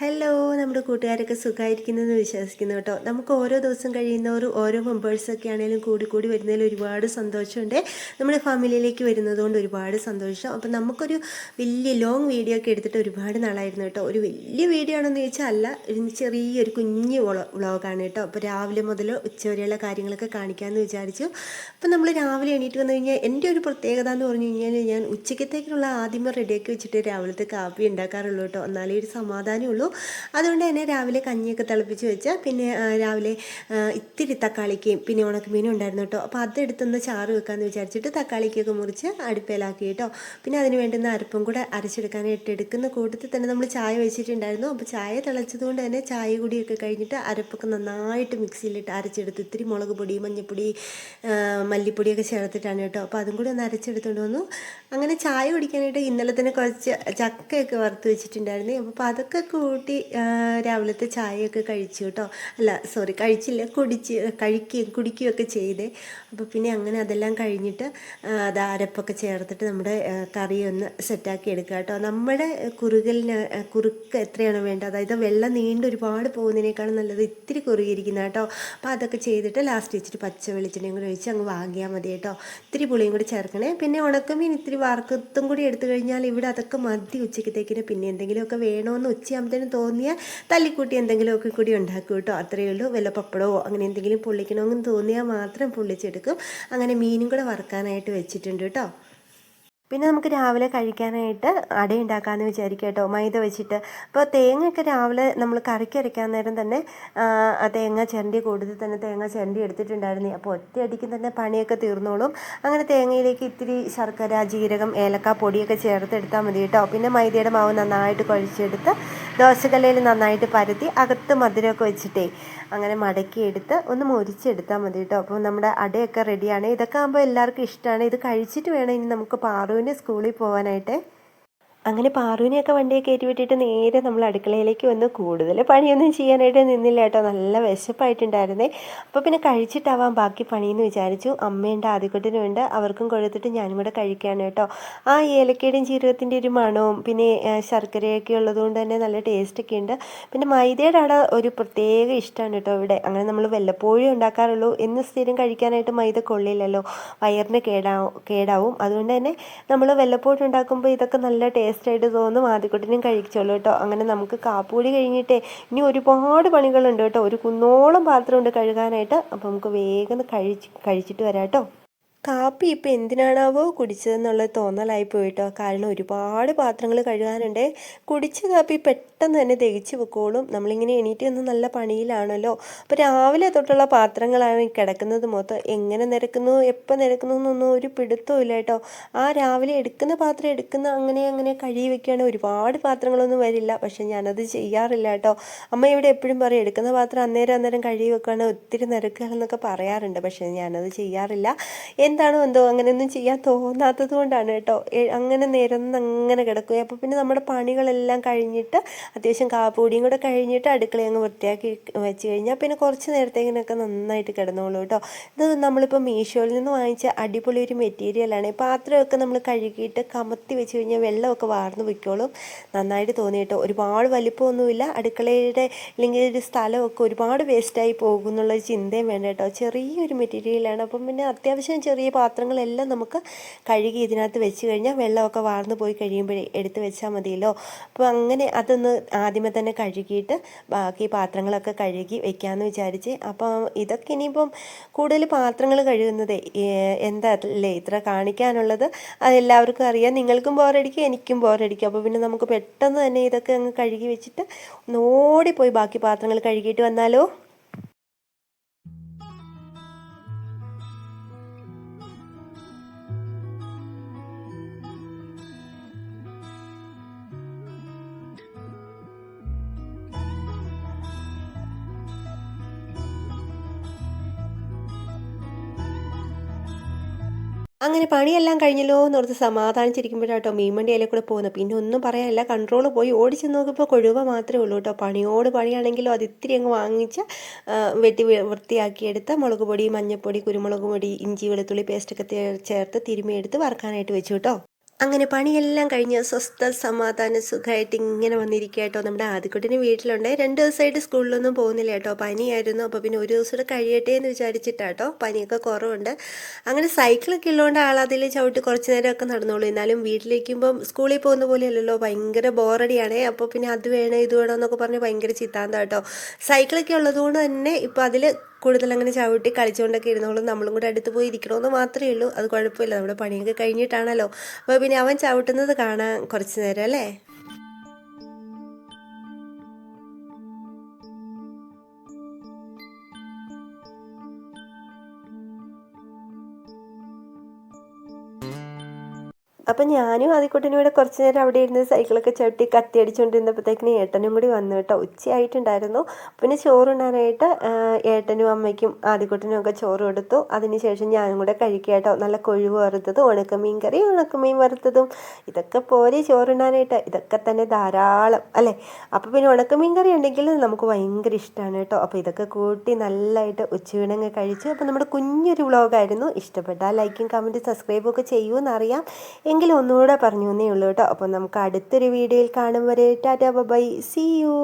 Hello നമ്മുടെ കൂട്ടുകാരൊക്കെ സുഖമായിരിക്കുന്നെന്ന് വിശ്വസിക്കുന്നു കേട്ടോ. നമുക്ക് ഓരോ ദിവസം കഴിയുന്നവരും ഓരോ മെമ്പേഴ്സൊക്കെ ആണെങ്കിലും കൂടി വരുന്നതിൽ ഒരുപാട് സന്തോഷമുണ്ട്. നമ്മുടെ ഫാമിലിയിലേക്ക് വരുന്നതുകൊണ്ട് ഒരുപാട് സന്തോഷം. അപ്പം നമുക്കൊരു വലിയ ലോങ് വീഡിയോ ഒക്കെ എടുത്തിട്ട് ഒരുപാട് നാളായിരുന്നു കേട്ടോ. ഒരു വലിയ വീഡിയോ ആണെന്ന് ചോദിച്ചാൽ അല്ല, ചെറിയൊരു കുഞ്ഞ് വ്ളോഗാണ് കേട്ടോ. അപ്പോൾ രാവിലെ മുതൽ ഉച്ചവരെയുള്ള കാര്യങ്ങളൊക്കെ കാണിക്കാമെന്ന് വിചാരിച്ചു. അപ്പം നമ്മൾ രാവിലെ എണീറ്റ് വന്നു കഴിഞ്ഞാൽ എൻ്റെ ഒരു പ്രത്യേകത എന്ന് പറഞ്ഞു കഴിഞ്ഞാൽ ഞാൻ ഉച്ചക്കത്തേക്കുള്ള ആദ്യമേ റെഡിയാക്കി വെച്ചിട്ട് രാവിലത്തെ കാപ്പി ഉണ്ടാക്കാറുള്ളൂ കേട്ടോ. എന്നാലേ ഒരു സമാധാനമുള്ളൂ. അതുകൊണ്ട് തന്നെ രാവിലെ കഞ്ഞിയൊക്കെ തിളപ്പിച്ച് വെച്ച് പിന്നെ രാവിലെ ഇത്തിരി തക്കാളിക്കയും പിന്നെ ഉണക്കമീനും ഉണ്ടായിരുന്നു കേട്ടോ. അപ്പോൾ അതെടുത്തൊന്ന് ചാറ് വെക്കാമെന്ന് വിചാരിച്ചിട്ട് തക്കാളിക്കൊക്കെ മുറിച്ച് അടുപ്പയിലാക്കി കേട്ടോ. പിന്നെ അതിന് വേണ്ടുന്ന അരപ്പും കൂടെ അരച്ചെടുക്കാനായിട്ട് എടുക്കുന്ന കൂട്ടത്തിൽ തന്നെ നമ്മൾ ചായ വെച്ചിട്ടുണ്ടായിരുന്നു. അപ്പോൾ ചായ തിളച്ചതുകൊണ്ട് തന്നെ ചായ കൂടിയൊക്കെ കഴിഞ്ഞിട്ട് അരപ്പൊക്കെ നന്നായിട്ട് മിക്സിയിലിട്ട് അരച്ചെടുത്ത് ഇത്തിരി മുളക് പൊടി മഞ്ഞൾപ്പൊടി മല്ലിപ്പൊടിയൊക്കെ ചേർത്തിട്ടാണ് കേട്ടോ. അപ്പോൾ അതും കൂടി ഒന്ന് അരച്ചെടുത്തുകൊണ്ട് വന്നു. അങ്ങനെ ചായ കുടിക്കാനായിട്ട് ഇന്നലെ തന്നെ കുറച്ച് ചക്കയൊക്കെ വറുത്ത് വെച്ചിട്ടുണ്ടായിരുന്നു. അപ്പോൾ അതൊക്കെ കൂട്ടി രാവിലത്തെ ചായയൊക്കെ കഴിച്ചു കേട്ടോ. അല്ല സോറി, കഴിച്ചില്ല, കുടിക്കുകയൊക്കെ ചെയ്തേ. അപ്പോൾ പിന്നെ അങ്ങനെ അതെല്ലാം കഴിഞ്ഞിട്ട് അത് അരപ്പൊക്കെ ചേർത്തിട്ട് നമ്മുടെ കറി ഒന്ന് സെറ്റാക്കി എടുക്കുക കേട്ടോ. നമ്മുടെ കുറുക്ക് എത്രയാണോ വേണ്ടത്, അതായത് വെള്ളം നീണ്ട് ഒരുപാട് പോകുന്നതിനേക്കാളും നല്ലത് ഇത്തിരി കുറുകിയിരിക്കുന്ന കേട്ടോ. അപ്പോൾ അതൊക്കെ ചെയ്തിട്ട് ലാസ്റ്റ് വെച്ചിട്ട് പച്ച വെളിച്ചെണ്ണയും കൂടി ഒഴിച്ച് അങ്ങ് വാങ്ങിയാൽ മതി കേട്ടോ. ഇത്തിരി പുളിയും കൂടി ചേർക്കണേ. പിന്നെ ഉണക്കമീൻ ഇത്തിരി വറുക്കത്തും കൂടി എടുത്തു കഴിഞ്ഞാൽ ഇവിടെ അതൊക്കെ മതി ഉച്ചക്കത്തേക്കിന്. പിന്നെ എന്തെങ്കിലുമൊക്കെ വേണമെന്ന് ഉച്ചയാകുമ്പോഴത്തേനും തോന്നിയാൽ തല്ലിക്കൂട്ടി എന്തെങ്കിലുമൊക്കെ കൂടി ഉണ്ടാക്കും കേട്ടോ. അത്രയേ ഉള്ളൂ. വല്ല പപ്പടമോ അങ്ങനെ എന്തെങ്കിലും പൊള്ളിക്കണമെന്ന് തോന്നിയാൽ മാത്രം പൊള്ളിച്ചെടുക്കും. അങ്ങനെ മീനും കൂടെ വറുക്കാനായിട്ട് വെച്ചിട്ടുണ്ട് കേട്ടോ. പിന്നെ നമുക്ക് രാവിലെ കഴിക്കാനായിട്ട് അട ഉണ്ടാക്കാമെന്ന് വിചാരിക്കുക കേട്ടോ, മൈദ വെച്ചിട്ട്. അപ്പോൾ തേങ്ങയൊക്കെ രാവിലെ നമ്മൾ കറിക്ക് അരയ്ക്കാൻ നേരം തന്നെ തേങ്ങ ചിരണ്ടി കൂടുതൽ തന്നെ തേങ്ങ ചിരണ്ടി എടുത്തിട്ടുണ്ടായിരുന്നു. അപ്പോൾ ഒറ്റയടിക്ക് തന്നെ പണിയൊക്കെ തീർന്നോളും. അങ്ങനെ തേങ്ങയിലേക്ക് ഇത്തിരി ശർക്കര, ജീരകം, ഏലക്ക പൊടിയൊക്കെ ചേർത്തെടുത്താൽ മതി കേട്ടോ. പിന്നെ മൈദയുടെ മാവ് നന്നായിട്ട് കുഴച്ചെടുത്ത് ദോശക്കല്ലയിൽ നന്നായിട്ട് പരത്തി അകത്ത് മധുരമൊക്കെ വെച്ചിട്ടേ അങ്ങനെ മടക്കിയെടുത്ത് ഒന്ന് മുരിച്ചെടുത്താൽ മതി കേട്ടോ. അപ്പോൾ നമ്മുടെ അടയൊക്കെ റെഡിയാണ്. ഇതൊക്കെ ആകുമ്പോൾ എല്ലാവർക്കും ഇഷ്ടമാണ്. ഇത് കഴിച്ചിട്ട് വേണം ഇനി നമുക്ക് പാറുവിന് സ്കൂളിൽ പോകാനായിട്ട്. അങ്ങനെ പാറുവിനെയൊക്കെ വണ്ടിയൊക്കെ കയറ്റി വിട്ടിട്ട് നേരെ നമ്മൾ അടുക്കളയിലേക്ക് വന്ന് കൂടുതൽ പണിയൊന്നും ചെയ്യാനായിട്ട് നിന്നില്ല കേട്ടോ. നല്ല വിശപ്പായിട്ടുണ്ടായിരുന്നേ. അപ്പോൾ പിന്നെ കഴിച്ചിട്ടാവാം ബാക്കി പണിയെന്ന് വിചാരിച്ചു. അമ്മയുണ്ട്, ആദ്യക്കുട്ടനും ഉണ്ട്, അവർക്കും കൊടുത്തിട്ട് ഞാനും കൂടെ കഴിക്കുകയാണ് കേട്ടോ. ആ ഏലക്കയുടെയും ജീരകത്തിൻ്റെ ഒരു മണവും പിന്നെ ശർക്കരയൊക്കെ ഉള്ളതുകൊണ്ട് തന്നെ നല്ല ടേസ്റ്റൊക്കെ ഉണ്ട്. പിന്നെ മൈദയുടെ അട ഒരു പ്രത്യേക ഇഷ്ടമാണ് കേട്ടോ ഇവിടെ. അങ്ങനെ നമ്മൾ വല്ലപ്പോഴും ഉണ്ടാക്കാറുള്ളൂ. എന്ന് സ്ഥിരം കഴിക്കാനായിട്ട് മൈദ കൊള്ളില്ലല്ലോ, വയറിന് കേടാവും. അതുകൊണ്ട് തന്നെ നമ്മൾ വല്ലപ്പോഴും ഉണ്ടാക്കുമ്പോൾ ഇതൊക്കെ നല്ല ടേസ്റ്റായിട്ട് തോന്നും. ആദ്യക്കുട്ടിനും കഴിച്ചോളൂ കേട്ടോ. അങ്ങനെ നമുക്ക് കാപ്പൂടി കഴിഞ്ഞിട്ടേ ഇനി ഒരുപാട് പണികളുണ്ട് കേട്ടോ. ഒരു കുന്നോളം പാത്രമുണ്ട് കഴുകാനായിട്ട്. അപ്പോൾ നമുക്ക് വേഗം കഴിച്ചിട്ട് വരാം കേട്ടോ. കാപ്പി ഇപ്പോൾ എന്തിനാണാവോ കുടിച്ചതെന്നുള്ള തോന്നലായി പോയിട്ടോ. കാരണം ഒരുപാട് പാത്രങ്ങൾ കഴുകാനുണ്ട്. കുടിച്ച കാപ്പി പെട്ടെന്ന് തന്നെ ദഹിച്ച് വെക്കോളും. നമ്മളിങ്ങനെ എണീറ്റ് വന്ന് നല്ല പണിയിലാണല്ലോ. അപ്പോൾ രാവിലെ തൊട്ടുള്ള പാത്രങ്ങളാണ് കിടക്കുന്നത് മൊത്തം. എങ്ങനെ നിരക്കുന്നു എപ്പോൾ നിരക്കുന്നു എന്നൊന്നും ഒരു പിടുത്തവും ഇല്ല കേട്ടോ. ആ രാവിലെ എടുക്കുന്ന പാത്രം അങ്ങനെ കഴുകി വെക്കുകയാണെങ്കിൽ ഒരുപാട് പാത്രങ്ങളൊന്നും വരില്ല. പക്ഷെ ഞാനത് ചെയ്യാറില്ല കേട്ടോ. അമ്മ ഇവിടെ എപ്പോഴും പറയും എടുക്കുന്ന പാത്രം അന്നേരം കഴുകി വെക്കുകയാണെങ്കിൽ ഒത്തിരി നിരക്കുകയെന്നൊക്കെ പറയാറുണ്ട്. പക്ഷേ ഞാനത് ചെയ്യാറില്ല. എന്താണോ എന്തോ അങ്ങനെയൊന്നും ചെയ്യാൻ തോന്നാത്തത് കൊണ്ടാണ് കേട്ടോ. അങ്ങനെ നിരന്നങ്ങനെ കിടക്കുക. അപ്പോൾ പിന്നെ നമ്മുടെ പണികളെല്ലാം കഴിഞ്ഞിട്ട് അത്യാവശ്യം കാപ്പൂടിയും കൂടെ കഴിഞ്ഞിട്ട് അടുക്കള അങ്ങ് വൃത്തിയാക്കി വെച്ച് കഴിഞ്ഞാൽ പിന്നെ കുറച്ച് നേരത്തേക്കിനൊക്കെ നന്നായിട്ട് കിടന്നോളൂ കേട്ടോ. ഇത് നമ്മളിപ്പോൾ മീഷോയിൽ നിന്ന് വാങ്ങിച്ച അടിപൊളി ഒരു മെറ്റീരിയലാണ്. പാത്രമൊക്കെ നമ്മൾ കഴുകിയിട്ട് കമത്തി വെച്ച് കഴിഞ്ഞാൽ വെള്ളമൊക്കെ വാർന്ന് വയ്ക്കോളും. നന്നായിട്ട് തോന്നി കേട്ടോ. ഒരുപാട് വലിപ്പമൊന്നുമില്ല. അടുക്കളയുടെ അല്ലെങ്കിൽ ഒരു സ്ഥലമൊക്കെ ഒരുപാട് വേസ്റ്റായി പോകുമെന്നുള്ളൊരു ചിന്തയും വേണ്ട കേട്ടോ. ചെറിയൊരു മെറ്റീരിയലാണ്. അപ്പം പിന്നെ അത്യാവശ്യം ചെറിയ പാത്രങ്ങളെല്ലാം നമുക്ക് കഴുകി ഇതിനകത്ത് വെച്ച് കഴിഞ്ഞാൽ വെള്ളമൊക്കെ വാർന്നു പോയി കഴിയുമ്പോഴേ എടുത്ത് വെച്ചാൽ മതിയല്ലോ. അപ്പോൾ അങ്ങനെ അതൊന്ന് ആദ്യമേ തന്നെ കഴുകിയിട്ട് ബാക്കി പാത്രങ്ങളൊക്കെ കഴുകി വെക്കാമെന്ന് വിചാരിച്ച്. അപ്പം ഇതൊക്കെ ഇനിയിപ്പം കൂടുതൽ പാത്രങ്ങൾ കഴുകുന്നത് എന്താ അല്ലേ ഇത്ര കാണിക്കാനുള്ളത്, അതെല്ലാവർക്കും അറിയാം. നിങ്ങൾക്കും ബോറടിക്കും, എനിക്കും ബോറടിക്കും. അപ്പോൾ പിന്നെ നമുക്ക് പെട്ടെന്ന് തന്നെ ഇതൊക്കെ അങ്ങ് കഴുകി വെച്ചിട്ട് ഓടിപ്പോയി ബാക്കി പാത്രങ്ങൾ കഴുകിയിട്ട് വന്നാലോ. അങ്ങനെ പണിയെല്ലാം കഴിഞ്ഞല്ലോ എന്നോർത്ത് സമാധാനിച്ചിരിക്കുമ്പോഴാട്ടോ മീൻവണ്ടി അതിലെ കൂടെ പോകുന്നത്. പിന്നെ ഒന്നും പറയാനില്ല, കൺട്രോൾ പോയി. ഓടിച്ച് നോക്കിയപ്പോൾ കൊഴുവ മാത്രമേ ഉള്ളൂ കേട്ടോ. പണിയോട് പണിയാണെങ്കിലും അത് ഇത്തിരി അങ്ങ് വാങ്ങിച്ച് വെട്ടി വൃത്തിയാക്കിയെടുത്ത് മുളക് പൊടി, മഞ്ഞൾപ്പൊടി, കുരുമുളക് പൊടി, ഇഞ്ചി വെളുത്തുള്ളി പേസ്റ്റൊക്കെ ചേർത്ത് തിരുമിയെടുത്ത് വറുക്കാനായിട്ട് വെച്ചു കേട്ടോ. അങ്ങനെ പണിയെല്ലാം കഴിഞ്ഞ് സ്വസ്ഥ സമാധാന സുഖമായിട്ട് ഇങ്ങനെ വന്നിരിക്കുക കേട്ടോ. നമ്മുടെ ആദ്യക്കുട്ടിന് വീട്ടിലുണ്ട്. 2 ദിവസമായിട്ട് സ്കൂളിലൊന്നും പോകുന്നില്ല കേട്ടോ, പനിയായിരുന്നു. അപ്പോൾ പിന്നെ ഒരു ദിവസം കൂടെ കഴിയട്ടെ എന്ന് വിചാരിച്ചിട്ടാട്ടോ, പനിയൊക്കെ കുറവുണ്ട്. അങ്ങനെ സൈക്കിളൊക്കെ ഉള്ളതുകൊണ്ട് ആളതിൽ ചവിട്ടി കുറച്ച് നേരമൊക്കെ നടന്നോളൂ. എന്നാലും വീട്ടിലിരിക്കുമ്പം സ്കൂളിൽ പോകുന്ന പോലെയല്ലല്ലോ, ഭയങ്കര ബോറടിയാണേ. അപ്പോൾ പിന്നെ അത് വേണം ഇത് വേണം എന്നൊക്കെ പറഞ്ഞ് ഭയങ്കര ചിത്താന്ത കേട്ടോ. സൈക്കിളൊക്കെ ഉള്ളതുകൊണ്ട് തന്നെ ഇപ്പോൾ അതിൽ കൂടുതൽ അങ്ങനെ ചവിട്ടി കളിച്ചുകൊണ്ടൊക്കെ ഇരുന്നോളും. നമ്മളും കൂടെ അടുത്ത് പോയി ഇരിക്കണമെന്ന് മാത്രമേ ഉള്ളൂ. അത് കുഴപ്പമില്ല, നമ്മുടെ പണിയൊക്കെ കഴിഞ്ഞിട്ടാണല്ലോ. അപ്പോൾ പിന്നെ അവൻ ചവിട്ടുന്നത് കാണാൻ കുറച്ച് നേരം അല്ലേ. അപ്പം ഞാനും ആദ്യക്കുട്ടനും കൂടെ കുറച്ച് നേരം അവിടെ ഇരുന്ന് സൈക്കിളൊക്കെ ചവിട്ടി കത്തി അടിച്ചുകൊണ്ടിരുന്നപ്പോഴത്തേക്കിന് ഏട്ടനും കൂടി വന്നു കേട്ടോ. ഉച്ചയായിട്ടുണ്ടായിരുന്നു. പിന്നെ ചോറുണ്ണാനായിട്ട് ഏട്ടനും അമ്മയ്ക്കും ആദ്യക്കുട്ടനും ഒക്കെ ചോറ് കൊടുത്തു. അതിനുശേഷം ഞാനും കൂടെ കഴിക്കുക കേട്ടോ. നല്ല കൊഴുവ് വറുത്തതും ഉണക്കമീൻ കറി, ഉണക്കമീൻ വറുത്തതും ഇതൊക്കെ പോരെ ചോറുണ്ണാനായിട്ട്. ഇതൊക്കെ തന്നെ ധാരാളം അല്ലേ. അപ്പോൾ പിന്നെ ഉണക്കമീൻ കറി ഉണ്ടെങ്കിൽ നമുക്ക് ഭയങ്കര ഇഷ്ടമാണ് കേട്ടോ. അപ്പോൾ ഇതൊക്കെ കൂട്ടി നല്ലതായിട്ട് ഉച്ചയൂണങ്ങ് കഴിച്ചു. അപ്പോൾ നമ്മുടെ കുഞ്ഞൊരു വ്ളോഗായിരുന്നു. ഇഷ്ടപ്പെട്ടാൽ ലൈക്കും കമൻറ്റും സബ്സ്ക്രൈബും ഒക്കെ ചെയ്യുമെന്നറിയാം. എങ്കിലും ഒന്നുകൂടെ പറഞ്ഞു എന്നേ ഉള്ളൂ കേട്ടോ. അപ്പോൾ നമുക്ക് അടുത്തൊരു വീഡിയോയിൽ കാണും വരെ ടാറ്റാ ബൈ, സീ യു.